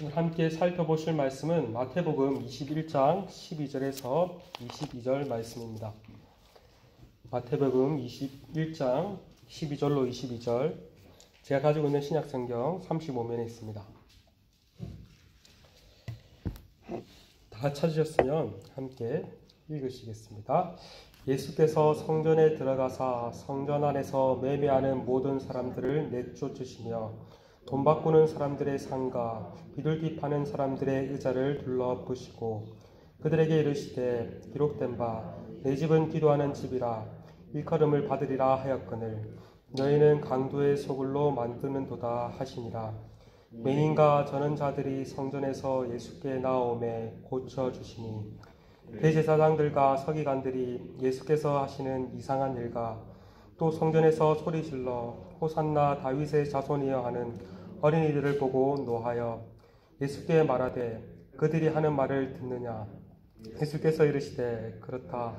오늘 함께 살펴보실 말씀은 마태복음 21장 12절에서 22절 말씀입니다. 마태복음 21장 12절로 22절, 제가 가지고 있는 신약성경 35면에 있습니다. 다 찾으셨으면 함께 읽으시겠습니다. 예수께서 성전에 들어가사 성전 안에서 매매하는 모든 사람들을 내쫓으시며 돈 바꾸는 사람들의 상가, 비둘기 파는 사람들의 의자를 둘러보시고 그들에게 이르시되 기록된 바 내 집은 기도하는 집이라 일컬음을 받으리라 하였거늘 너희는 강도의 소굴로 만드는도다 하시니라. 맹인과 저는 자들이 성전에서 예수께 나오매 고쳐주시니 대제사장들과 서기관들이 예수께서 하시는 이상한 일과 또 성전에서 소리질러 호산나 다윗의 자손이여 하는 어린이들을 보고 노하여 예수께 말하되 그들이 하는 말을 듣느냐. 예수께서 이르시되 그렇다.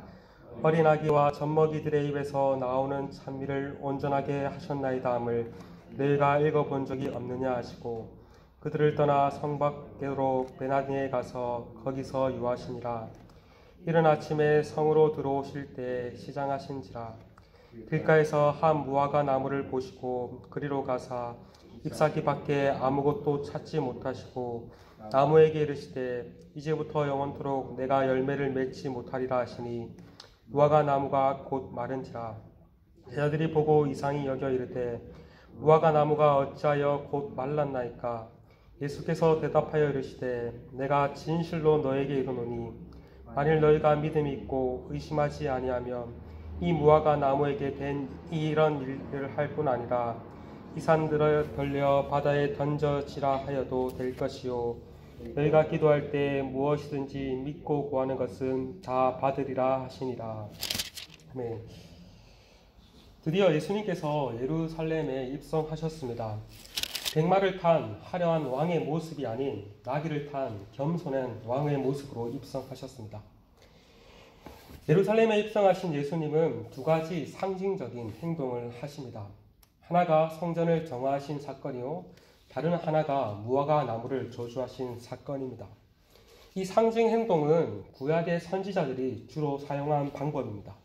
어린 아기와 젖먹이들의 입에서 나오는 찬미를 온전하게 하셨나이다 함을 너희가 읽어본 적이 없느냐 하시고 그들을 떠나 성 밖으로 베나니에 가서 거기서 유하시니라. 이른 아침에 성으로 들어오실 때 시장하신지라. 길가에서 한 무화과 나무를 보시고 그리로 가사 잎사귀 밖에 아무것도 찾지 못하시고 나무에게 이르시되 이제부터 영원토록 내가 열매를 맺지 못하리라 하시니 무화과 나무가 곧 마른지라. 제자들이 보고 이상히 여겨 이르되 무화과 나무가 어찌하여 곧 말랐나이까. 예수께서 대답하여 이르시되 내가 진실로 너에게 이르노니 만일 너희가 믿음이 있고 의심하지 아니하면 이 무화과 나무에게 된 이런 일을 할 뿐 아니라 이 산들을 돌려 바다에 던져지라 하여도 될 것이요 너희가 기도할 때 무엇이든지 믿고 구하는 것은 다 받으리라 하시니라. 아멘. 드디어 예수님께서 예루살렘에 입성하셨습니다. 백마를 탄 화려한 왕의 모습이 아닌 나귀를 탄 겸손한 왕의 모습으로 입성하셨습니다. 예루살렘에 입성하신 예수님은 두 가지 상징적인 행동을 하십니다. 하나가 성전을 정화하신 사건이요, 다른 하나가 무화과 나무를 저주하신 사건입니다. 이 상징 행동은 구약의 선지자들이 주로 사용한 방법입니다.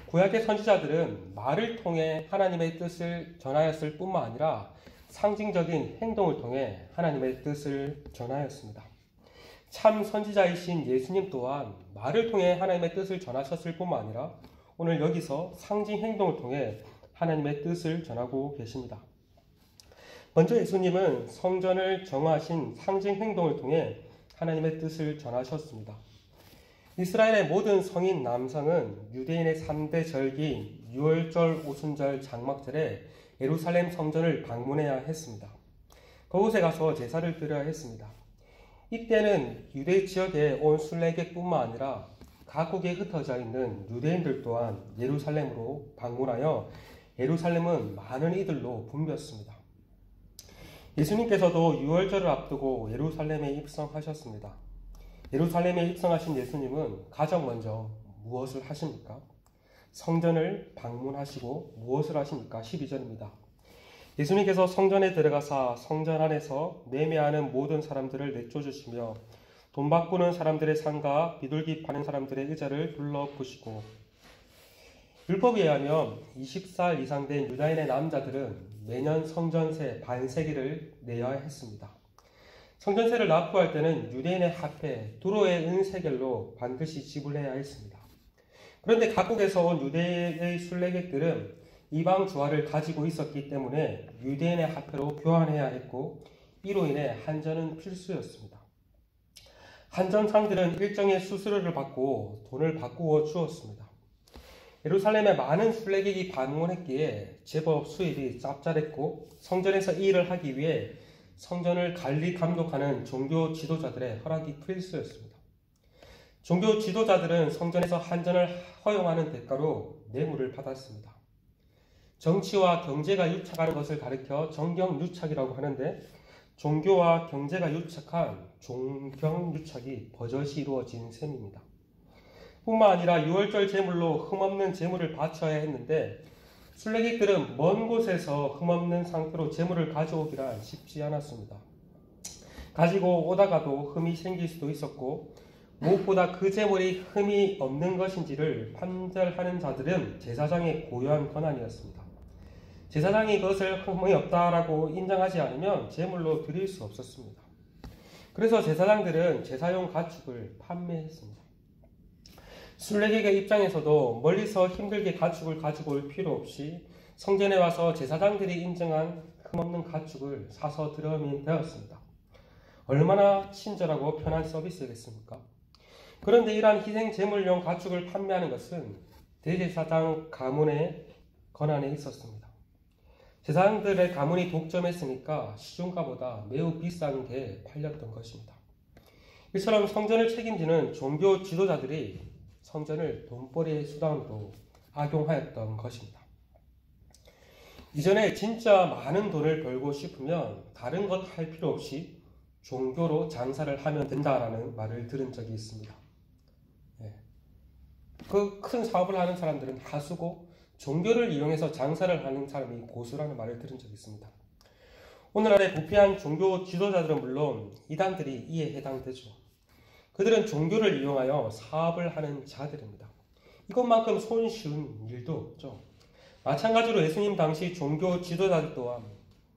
구약의 선지자들은 말을 통해 하나님의 뜻을 전하였을 뿐만 아니라 상징적인 행동을 통해 하나님의 뜻을 전하였습니다. 참 선지자이신 예수님 또한 말을 통해 하나님의 뜻을 전하셨을 뿐만 아니라 오늘 여기서 상징 행동을 통해 하나님의 뜻을 전하고 계십니다. 먼저 예수님은 성전을 정화하신 상징 행동을 통해 하나님의 뜻을 전하셨습니다. 이스라엘의 모든 성인 남성은 유대인의 3대 절기인 유월절, 오순절, 장막절에 예루살렘 성전을 방문해야 했습니다. 그곳에 가서 제사를 드려야 했습니다. 이때는 유대 지역에 온 순례객뿐만 아니라 각국에 흩어져 있는 유대인들 또한 예루살렘으로 방문하여 예루살렘은 많은 이들로 붐볐습니다. 예수님께서도 유월절을 앞두고 예루살렘에 입성하셨습니다. 예루살렘에 입성하신 예수님은 가장 먼저 무엇을 하십니까? 성전을 방문하시고 무엇을 하십니까? 12절입니다. 예수님께서 성전에 들어가사 성전 안에서 매매하는 모든 사람들을 내쫓으시며 돈 바꾸는 사람들의 상가, 비둘기 파는 사람들의 의자를 둘러보시고 율법에 의하면 20살 이상 된 유다인의 남자들은 매년 성전세 반세기를 내야 했습니다. 성전세를 납부할 때는 유대인의 화폐 두로의 은세겔로 반드시 지불해야 했습니다. 그런데 각국에서 온 유대인의 순례객들은 이방 주화를 가지고 있었기 때문에 유대인의 화폐로 교환해야 했고 이로 인해 한전은 필수였습니다. 한전상들은 일정의 수수료를 받고 돈을 바꾸어 주었습니다. 예루살렘에 많은 순례객이 방문했기에 제법 수입이 짭짤했고 성전에서 이 일을 하기 위해 성전을 관리 감독하는 종교 지도자들의 허락이 필수였습니다. 종교 지도자들은 성전에서 한전을 허용하는 대가로 뇌물을 받았습니다. 정치와 경제가 유착하는 것을 가리켜 정경유착이라고 하는데 종교와 경제가 유착한 종경유착이 버젓이 이루어진 셈입니다. 뿐만 아니라 유월절 제물로 흠없는 제물을 바쳐야 했는데 순례객들은 먼 곳에서 흠없는 상태로 제물을 가져오기란 쉽지 않았습니다. 가지고 오다가도 흠이 생길 수도 있었고, 무엇보다 그 제물이 흠이 없는 것인지를 판별하는 자들은 제사장의 고유한 권한이었습니다. 제사장이 그것을 흠이 없다라고 인정하지 않으면 제물로 드릴 수 없었습니다. 그래서 제사장들은 제사용 가축을 판매했습니다. 순례객의 입장에서도 멀리서 힘들게 가축을 가지고 올 필요 없이 성전에 와서 제사장들이 인정한 흠없는 가축을 사서 드리면 되었습니다. 얼마나 친절하고 편한 서비스겠습니까? 그런데 이러한 희생 제물용 가축을 판매하는 것은 대제사장 가문의 권한에 있었습니다. 제사장들의 가문이 독점했으니까 시중가보다 매우 비싼 게 팔렸던 것입니다. 이처럼 성전을 책임지는 종교 지도자들이 성전을 돈벌이의 수단으로 악용하였던 것입니다. 이전에 진짜 많은 돈을 벌고 싶으면 다른 것 할 필요 없이 종교로 장사를 하면 된다라는 말을 들은 적이 있습니다. 그 큰 사업을 하는 사람들은 하수고 종교를 이용해서 장사를 하는 사람이 고수라는 말을 들은 적이 있습니다. 오늘날의 부패한 종교 지도자들은 물론 이단들이 이에 해당되죠. 그들은 종교를 이용하여 사업을 하는 자들입니다. 이것만큼 손쉬운 일도 없죠. 마찬가지로 예수님 당시 종교 지도자들 또한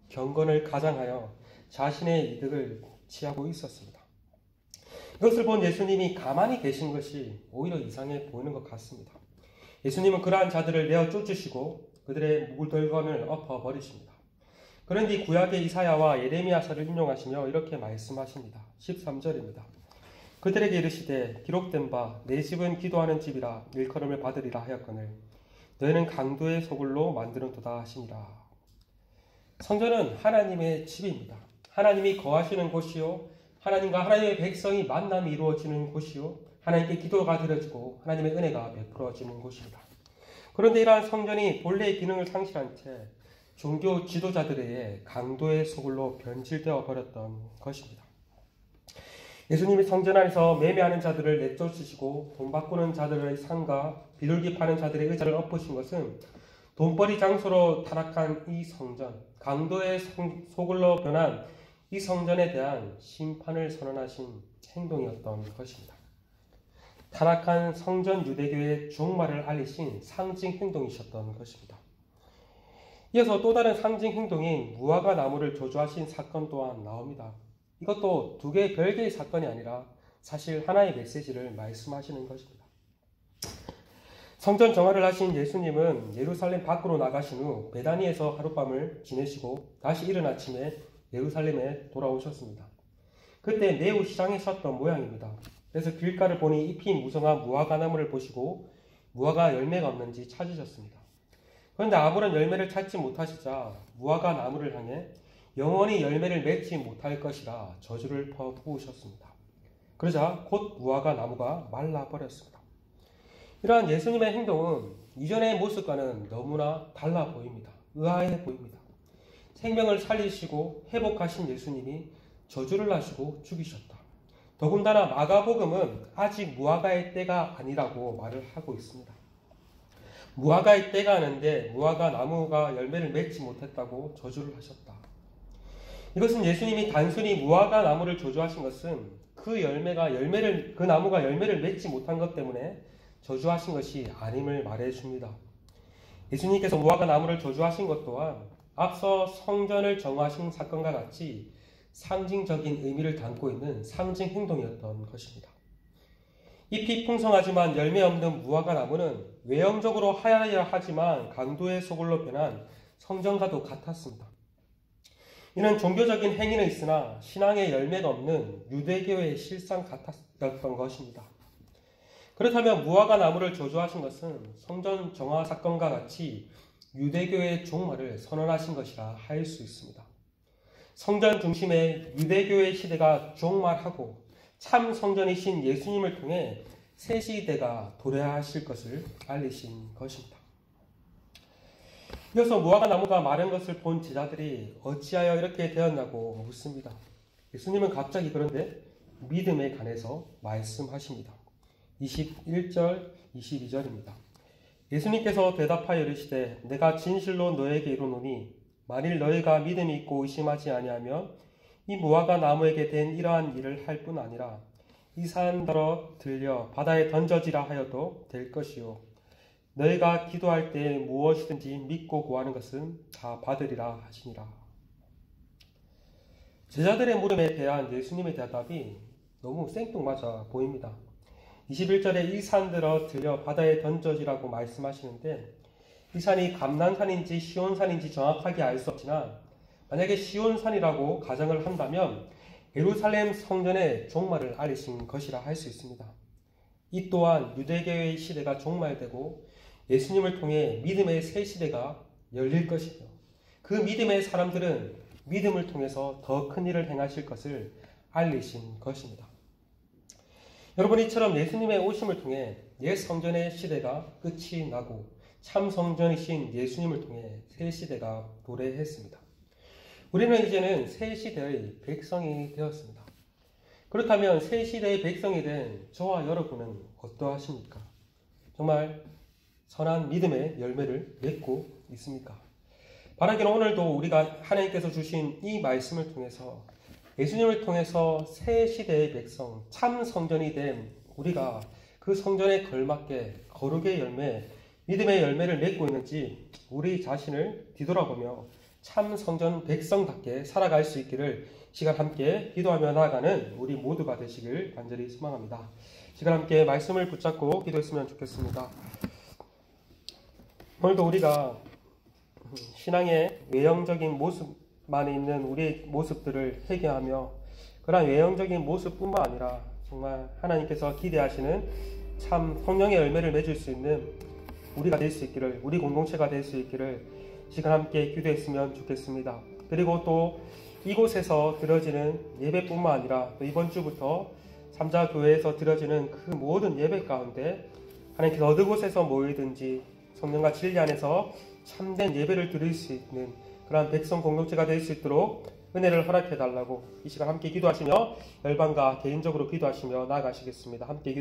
경건을 가장하여 자신의 이득을 취하고 있었습니다. 이것을 본 예수님이 가만히 계신 것이 오히려 이상해 보이는 것 같습니다. 예수님은 그러한 자들을 내어 쫓으시고 그들의 물건을 엎어버리십니다. 그런데 구약의 이사야와 예레미야서를 인용하시며 이렇게 말씀하십니다. 13절입니다. 그들에게 이르시되 기록된 바 내 집은 기도하는 집이라 일컬음을 받으리라 하였거늘 너희는 강도의 소굴로 만드는도다 하시니라. 성전은 하나님의 집입니다. 하나님이 거하시는 곳이요, 하나님과 하나님의 백성이 만남이 이루어지는 곳이요, 하나님께 기도가 드려지고 하나님의 은혜가 베풀어지는 곳입니다. 그런데 이러한 성전이 본래의 기능을 상실한 채 종교 지도자들의 강도의 소굴로 변질되어 버렸던 것입니다. 예수님이 성전 안에서 매매하는 자들을 내쫓으시고 돈 바꾸는 자들의 상가, 비둘기 파는 자들의 의자를 엎으신 것은 돈벌이 장소로 타락한 이 성전, 강도의 소굴로 변한 이 성전에 대한 심판을 선언하신 행동이었던 것입니다. 타락한 성전 유대교의 종말을 알리신 상징 행동이셨던 것입니다. 이어서 또 다른 상징 행동인 무화과 나무를 저주하신 사건 또한 나옵니다. 이것도 두 개의 별개의 사건이 아니라 사실 하나의 메시지를 말씀하시는 것입니다. 성전 정화를 하신 예수님은 예루살렘 밖으로 나가신 후 베다니에서 하룻밤을 지내시고 다시 이른 아침에 예루살렘에 돌아오셨습니다. 그때 매우 시장하셨던 모양입니다. 그래서 길가를 보니 잎이 무성한 무화과 나무를 보시고 무화과 열매가 없는지 찾으셨습니다. 그런데 아무런 열매를 찾지 못하시자 무화과 나무를 향해 영원히 열매를 맺지 못할 것이라 저주를 퍼부으셨습니다. 그러자 곧 무화과 나무가 말라버렸습니다. 이러한 예수님의 행동은 이전의 모습과는 너무나 달라 보입니다. 의아해 보입니다. 생명을 살리시고 회복하신 예수님이 저주를 하시고 죽이셨다. 더군다나 마가복음은 아직 무화과의 때가 아니라고 말을 하고 있습니다. 무화과의 때가 아닌데 무화과 나무가 열매를 맺지 못했다고 저주를 하셨다. 이것은 예수님이 단순히 무화과 나무를 저주하신 것은 그 나무가 열매를 맺지 못한 것 때문에 저주하신 것이 아님을 말해줍니다. 예수님께서 무화과 나무를 저주하신 것 또한 앞서 성전을 정화하신 사건과 같이 상징적인 의미를 담고 있는 상징 행동이었던 것입니다. 잎이 풍성하지만 열매 없는 무화과 나무는 외형적으로 하야야 하지만 강도의 소굴로 변한 성전과도 같았습니다. 이는 종교적인 행위는 있으나 신앙의 열매가 없는 유대교의 실상 같았던 것입니다. 그렇다면 무화과 나무를 저주하신 것은 성전 정화 사건과 같이 유대교의 종말을 선언하신 것이라 할 수 있습니다. 성전 중심의 유대교의 시대가 종말하고 참 성전이신 예수님을 통해 새 시대가 도래하실 것을 알리신 것입니다. 이어서 무화과 나무가 마른 것을 본 제자들이 어찌하여 이렇게 되었냐고 묻습니다. 예수님은 갑자기 그런데 믿음에 관해서 말씀하십니다. 21절, 22절입니다. 예수님께서 대답하여 이르시되 내가 진실로 너에게 이르노니 만일 너희가 믿음이 있고 의심하지 아니하면 이 무화과 나무에게 된 이러한 일을 할 뿐 아니라 이 산더러 들려 바다에 던져지라 하여도 될 것이요 너희가 기도할 때 무엇이든지 믿고 구하는 것은 다 받으리라 하시니라. 제자들의 물음에 대한 예수님의 대답이 너무 생뚱맞아 보입니다. 21절에 이 산들어 들려 바다에 던져지라고 말씀하시는데 이 산이 감난산인지 시온산인지 정확하게 알 수 없지만 만약에 시온산이라고 가정을 한다면 예루살렘 성전의 종말을 알리신 것이라 할 수 있습니다. 이 또한 유대교의 시대가 종말되고 예수님을 통해 믿음의 새 시대가 열릴 것이며 그 믿음의 사람들은 믿음을 통해서 더 큰 일을 행하실 것을 알리신 것입니다. 여러분, 이처럼 예수님의 오심을 통해 옛 성전의 시대가 끝이 나고 참 성전이신 예수님을 통해 새 시대가 도래했습니다. 우리는 이제는 새 시대의 백성이 되었습니다. 그렇다면 새 시대의 백성이 된 저와 여러분은 어떠하십니까? 정말 선한 믿음의 열매를 맺고 있습니까? 바라기는 오늘도 우리가 하나님께서 주신 이 말씀을 통해서 예수님을 통해서 새 시대의 백성, 참 성전이 된 우리가 그 성전에 걸맞게 거룩의 열매, 믿음의 열매를 맺고 있는지 우리 자신을 뒤돌아보며 참 성전 백성답게 살아갈 수 있기를 시간 함께 기도하며 나아가는 우리 모두가 되시길 간절히 소망합니다. 시간 함께 말씀을 붙잡고 기도했으면 좋겠습니다. 오늘도 우리가 신앙의 외형적인 모습만 있는 우리의 모습들을 회개하며 그러한 외형적인 모습뿐만 아니라 정말 하나님께서 기대하시는 참 성령의 열매를 맺을 수 있는 우리가 될 수 있기를, 우리 공동체가 될 수 있기를 시간 함께 기도했으면 좋겠습니다. 그리고 또 이곳에서 드려지는 예배뿐만 아니라 또 이번 주부터 삼자교회에서 드려지는 그 모든 예배 가운데 하나님께서 어느 곳에서 모이든지 성령과 진리 안에서 참된 예배를 드릴 수 있는 그러한 백성 공동체가 될 수 있도록 은혜를 허락해 달라고 이 시간 함께 기도하시며 열방과 개인적으로 기도하시며 나아가시겠습니다. 함께